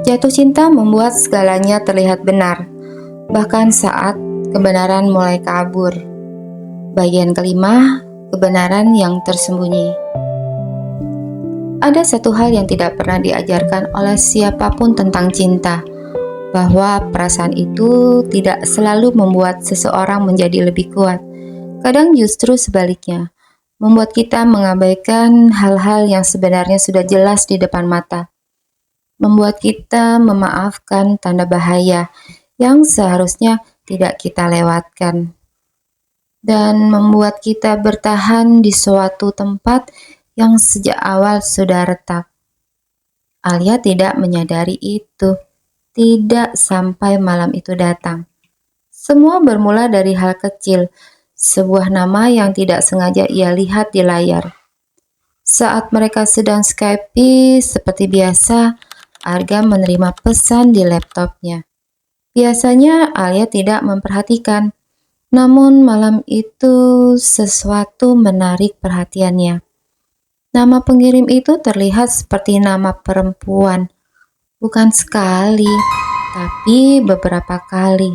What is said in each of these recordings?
Jatuh cinta membuat segalanya terlihat benar, bahkan saat kebenaran mulai kabur. Bagian kelima, kebenaran yang tersembunyi. Ada satu hal yang tidak pernah diajarkan oleh siapapun tentang cinta, bahwa perasaan itu tidak selalu membuat seseorang menjadi lebih kuat. Kadang justru sebaliknya, membuat kita mengabaikan hal-hal yang sebenarnya sudah jelas di depan mata. Membuat kita memaafkan tanda bahaya yang seharusnya tidak kita lewatkan. Dan membuat kita bertahan di suatu tempat yang sejak awal sudah retak. Alia tidak menyadari itu, tidak sampai malam itu datang. Semua bermula dari hal kecil, sebuah nama yang tidak sengaja ia lihat di layar. Saat mereka sedang Skype seperti biasa, Arga menerima pesan di laptopnya. Biasanya Alia tidak memperhatikan, namun malam itu sesuatu menarik perhatiannya. Nama pengirim itu terlihat seperti nama perempuan, bukan sekali, tapi beberapa kali.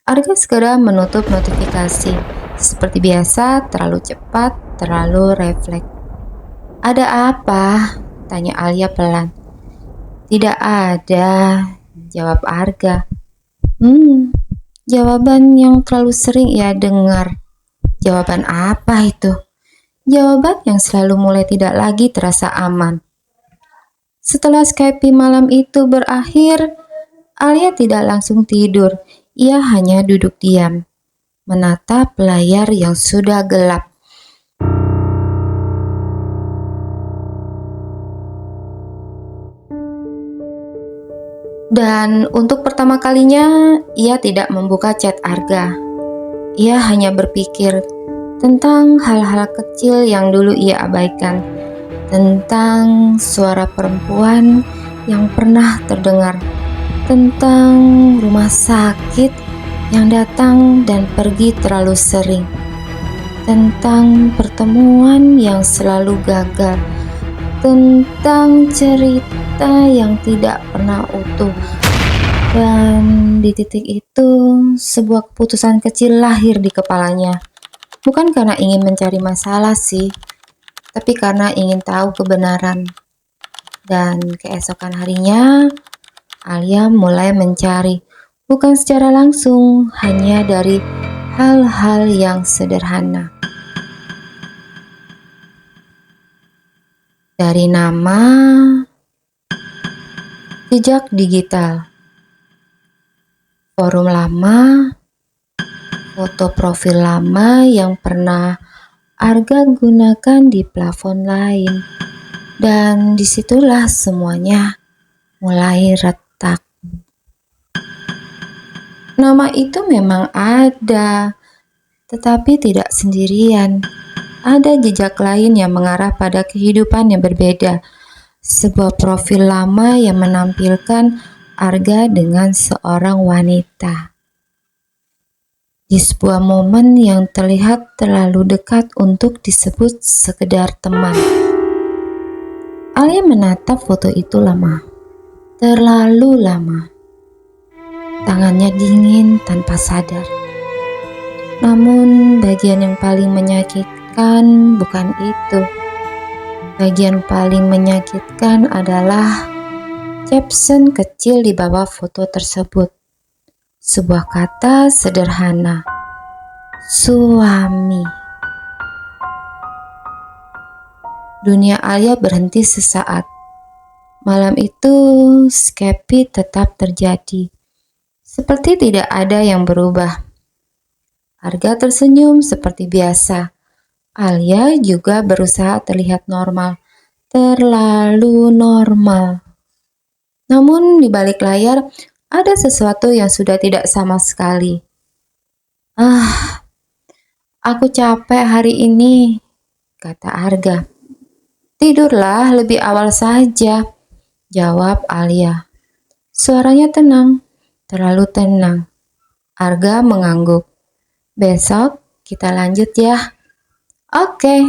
Arga segera menutup notifikasi, seperti biasa terlalu cepat, terlalu refleks. "Ada apa?" tanya Alia pelan. "Tidak ada," jawab Arga. Jawaban yang terlalu sering ia dengar. Jawaban apa itu? Jawaban yang selalu mulai tidak lagi terasa aman. Setelah Skype malam itu berakhir, Alia tidak langsung tidur. Ia hanya duduk diam, menatap layar yang sudah gelap. Dan untuk pertama kalinya, ia tidak membuka chat Arga. Ia hanya berpikir tentang hal-hal kecil yang dulu ia abaikan, tentang suara perempuan yang pernah terdengar, tentang rumah sakit yang datang dan pergi terlalu sering, tentang pertemuan yang selalu gagal, tentang cerita yang tidak pernah utuh. Dan di titik itu, sebuah keputusan kecil lahir di kepalanya. Bukan karena ingin mencari masalah sih, tapi karena ingin tahu kebenaran. Dan keesokan harinya, Alia mulai mencari, bukan secara langsung, hanya dari hal-hal yang sederhana. Dari nama, jejak digital, forum lama, foto profil lama yang pernah Arga gunakan di plafon lain. Dan disitulah semuanya mulai retak. Nama itu memang ada, tetapi tidak sendirian. Ada jejak lain yang mengarah pada kehidupan yang berbeda. Sebuah profil lama yang menampilkan Arga dengan seorang wanita. Di sebuah momen yang terlihat terlalu dekat untuk disebut sekedar teman. Alia menatap foto itu lama, terlalu lama. Tangannya dingin tanpa sadar. Namun bagian yang paling menyakitkan bukan itu. Bagian paling menyakitkan adalah caption kecil di bawah foto tersebut. Sebuah kata sederhana, suami. Dunia Alia berhenti sesaat. Malam itu Skype tetap terjadi. Seperti tidak ada yang berubah. Arga tersenyum seperti biasa. Alia juga berusaha terlihat normal, terlalu normal. Namun di balik layar ada sesuatu yang sudah tidak sama sekali. Aku capek hari ini, kata Arga. Tidurlah lebih awal saja, jawab Alia. Suaranya tenang, terlalu tenang. Arga mengangguk. Besok kita lanjut ya. Oke.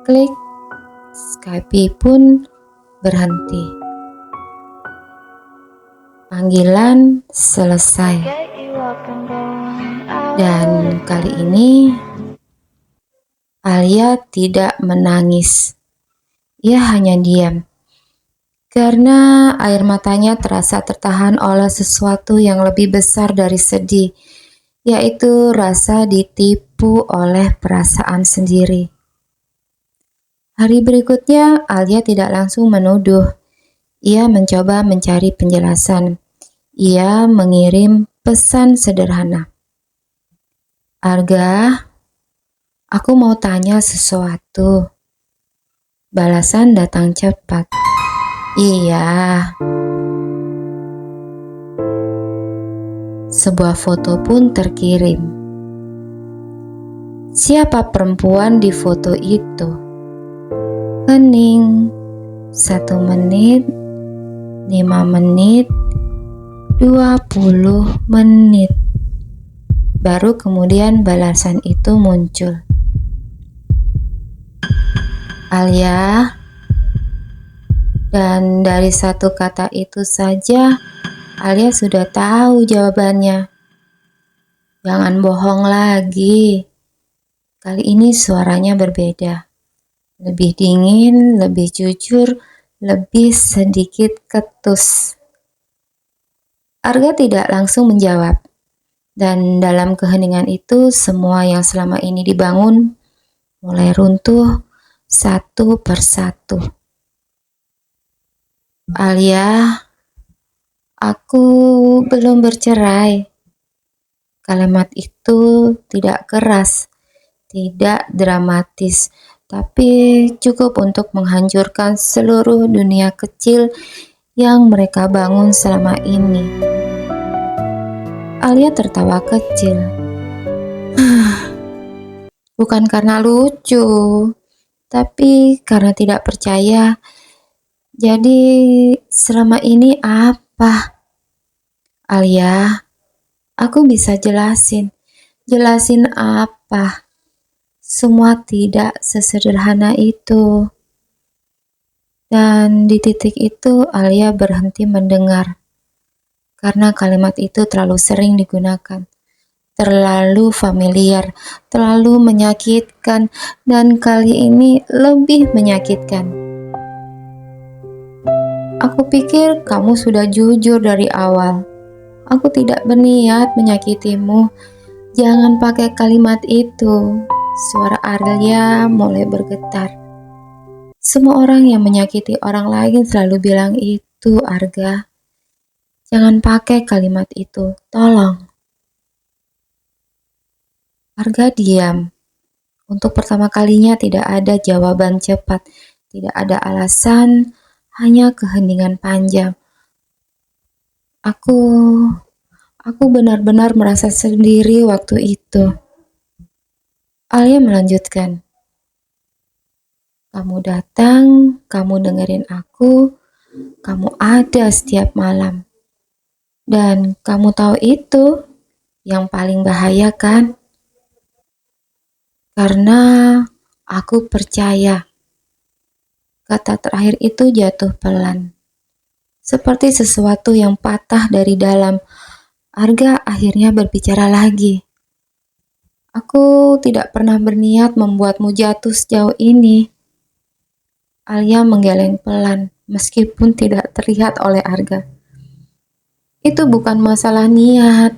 Klik. Skype pun berhenti. Panggilan selesai. Dan kali ini Alia tidak menangis. Ia hanya diam. Karena air matanya terasa tertahan oleh sesuatu yang lebih besar dari sedih, yaitu rasa ditipu oleh perasaan sendiri. Hari berikutnya, Alia tidak langsung menuduh. Ia mencoba mencari penjelasan. Ia mengirim pesan sederhana. Arga, aku mau tanya sesuatu. Balasan datang cepat. Iya. Sebuah foto pun terkirim. Siapa perempuan di foto itu? Hening. 1 menit, 5 menit, 20 menit. Baru kemudian balasan itu muncul. Alia. Dan dari satu kata itu saja, Alia sudah tahu jawabannya. Jangan bohong lagi. Kali ini suaranya berbeda. Lebih dingin, lebih jujur, lebih sedikit ketus. Arga tidak langsung menjawab. Dan dalam keheningan itu, semua yang selama ini dibangun mulai runtuh satu persatu. Alia, aku belum bercerai. Kalimat itu tidak keras, tidak dramatis, tapi cukup untuk menghancurkan seluruh dunia kecil yang mereka bangun selama ini. Alia tertawa kecil. Bukan karena lucu, tapi karena tidak percaya. Jadi selama ini apa? Alia, aku bisa jelasin. Jelasin apa? Semua tidak sesederhana itu. Dan di titik itu Alia berhenti mendengar. Karena kalimat itu terlalu sering digunakan. Terlalu familiar, terlalu menyakitkan, dan kali ini lebih menyakitkan. Aku pikir kamu sudah jujur dari awal. Aku tidak berniat menyakitimu. Jangan pakai kalimat itu. Suara Alia mulai bergetar. Semua orang yang menyakiti orang lain selalu bilang itu, Arga. Jangan pakai kalimat itu, tolong. Arga diam. Untuk pertama kalinya tidak ada jawaban cepat, tidak ada alasan, hanya keheningan panjang. Aku benar-benar merasa sendiri waktu itu. Alia melanjutkan. Kamu datang, kamu dengerin aku, kamu ada setiap malam. Dan kamu tahu itu yang paling bahaya kan? Karena aku percaya. Kata terakhir itu jatuh pelan. Seperti sesuatu yang patah dari dalam. Arga akhirnya berbicara lagi. Aku tidak pernah berniat membuatmu jatuh sejauh ini. Alia menggeleng pelan, meskipun tidak terlihat oleh Arga. Itu bukan masalah niat.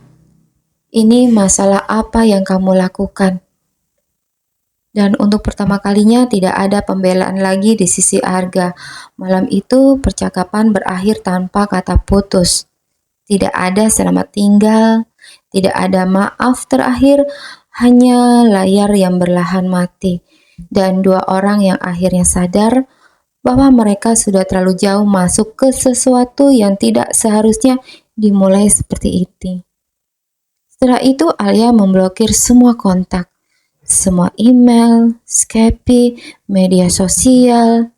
Ini masalah apa yang kamu lakukan. Dan untuk pertama kalinya tidak ada pembelaan lagi di sisi Arga. Malam itu percakapan berakhir tanpa kata putus. Tidak ada selamat tinggal, tidak ada maaf terakhir, hanya layar yang berlahan mati. Dan dua orang yang akhirnya sadar bahwa mereka sudah terlalu jauh masuk ke sesuatu yang tidak seharusnya dimulai seperti itu. Setelah itu Alia memblokir semua kontak. Semua email, Skype, media sosial,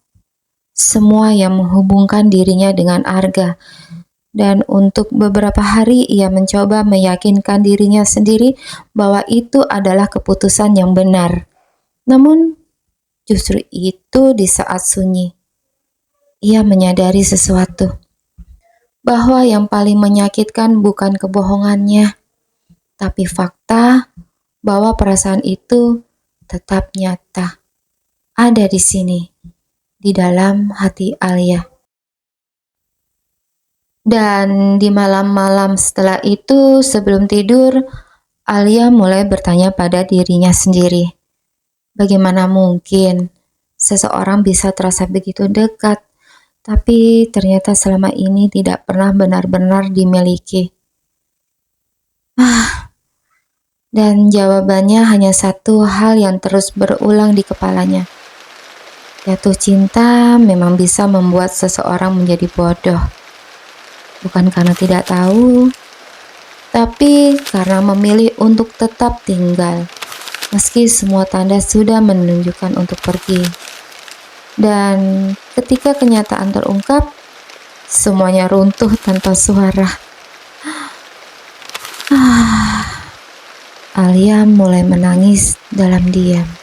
semua yang menghubungkan dirinya dengan Arga. Dan untuk beberapa hari ia mencoba meyakinkan dirinya sendiri bahwa itu adalah keputusan yang benar. Namun justru itu di saat sunyi, ia menyadari sesuatu. bahwa yang paling menyakitkan bukan kebohongannya, tapi fakta bahwa perasaan itu tetap nyata, ada di sini, di dalam hati Alia. Dan di malam-malam setelah itu, sebelum tidur, Alia mulai bertanya pada dirinya sendiri, bagaimana mungkin seseorang bisa terasa begitu dekat, tapi ternyata selama ini tidak pernah benar-benar dimiliki. Dan jawabannya hanya satu hal yang terus berulang di kepalanya. Jatuh cinta memang bisa membuat seseorang menjadi bodoh. Bukan karena tidak tahu, tapi karena memilih untuk tetap tinggal, meski semua tanda sudah menunjukkan untuk pergi. Dan ketika kenyataan terungkap, semuanya runtuh tanpa suara. Alia mulai menangis dalam diam.